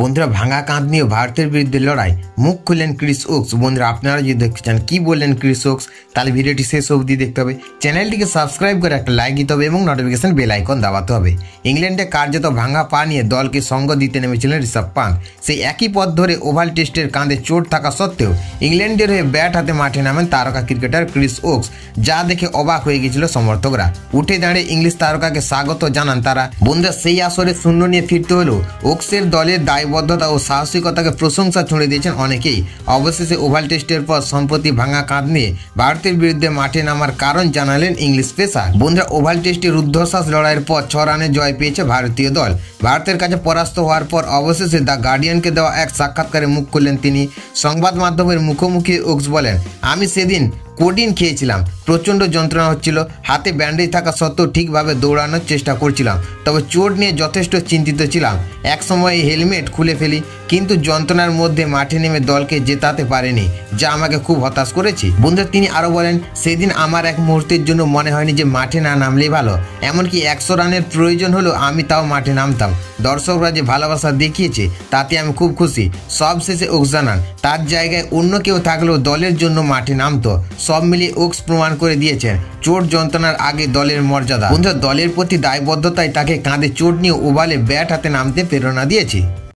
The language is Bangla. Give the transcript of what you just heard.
বন্ধুরা ভাঙা কাঁধ নিয়ে ভারতের বিরুদ্ধে লড়াই, মুখ খুললেন ক্রিস ওকস। বন্ধুরা আপনারা যদি দেখতে চান কি বললেন ক্রিস ওকস, তাহলে ভিডিওটি শেষ অবধি দেখতে হবে। চ্যানেলটিকে সাবস্ক্রাইব করে একটা লাইক দিতে হবে এবং নোটিফিকেশন বেল আইকন দাবাতে হবে। ইংল্যান্ডে কার্যত ভাঙা পা নিয়ে দলকে সঙ্গ দিতে নেমেছিলেন ঋষভ পান্থ। সেই একই পথ ধরে ওভাল টেস্টের কাঁধে চোট থাকা সত্ত্বেও ইংল্যান্ডের হয়ে ব্যাট হাতে মাঠে নামেন তারকা ক্রিকেটার ক্রিস ওকস, যা দেখে অবাক হয়ে গিয়েছিল সমর্থকরা। উঠে দাঁড়িয়ে ইংলিশ তারকাকে স্বাগত জানান তারা। বন্ধুরা সেই আসরে শূন্য নিয়ে ফিরতে হলেও ওকসের দলের দায়বদ্ধতা ও সাহসিকতাকে প্রশংসা ছুঁড়ে দিয়েছেন অনেকেই। অবশেষে ওভাল টেস্টের পর সম্প্রতি ভাঙা কাঁধ নিয়ে ভারতের বিরুদ্ধে মাঠে নামার কারণ জানালেন ইংলিশ পেসার। বন্ধুরা ওভাল টেস্টে রুদ্ধশ্বাস লড়াইয়ের পর 6 রানে জয় পেয়েছে ভারতীয় দল। ভারতের কাছে পরাস্ত হওয়ার পর অবশেষে দ্য গার্ডিয়ানকে দেওয়া এক সাক্ষাৎকারে মুখ খুললেন তিনি। সংবাদ মাধ্যমের মুখোমুখি ওকস বলেন, আমি সেদিন কোডিন খেয়েছিলাম, প্রচণ্ড যন্ত্রণা হচ্ছিল, হাতে ব্যান্ডেজ থাকা সত্ত্বেও ঠিকভাবে দৌড়ানোর চেষ্টা করছিলাম, তবে চোট নিয়ে যথেষ্ট চিন্তিত ছিলাম। এক সময় হেলমেট খুলে ফেলি, কিন্তু যন্ত্রণার মধ্যে মাঠে নেমে দলকে জেতাতে পারেনি, যা আমাকে খুব হতাশ করেছে। বন্ধুরা তিনি আরও বলেন, সেদিন আমার এক মুহূর্তের জন্য মনে হয়নি যে মাঠে না নামলেই ভালো, এমনকি 100 রানের প্রয়োজন হলেও আমি তাও মাঠে নামতাম। দর্শকরা যে ভালোবাসা দেখিয়েছে তাতে আমি খুব খুশি। সব শেষে ওকস জানান, তার জায়গায় অন্য কেউ থাকলেও দলের জন্য মাঠে নামতো। সব মিলিয়ে ওকস প্রমাণ করে দিয়েছেন চোট যন্ত্রণার আগে দলের মর্যাদা। বন্ধুরা দলের প্রতি দায়বদ্ধতায় তাকে কাঁধে চোট নিয়ে ওভালে ব্যাট হাতে নামতে প্রেরণা দিয়েছে।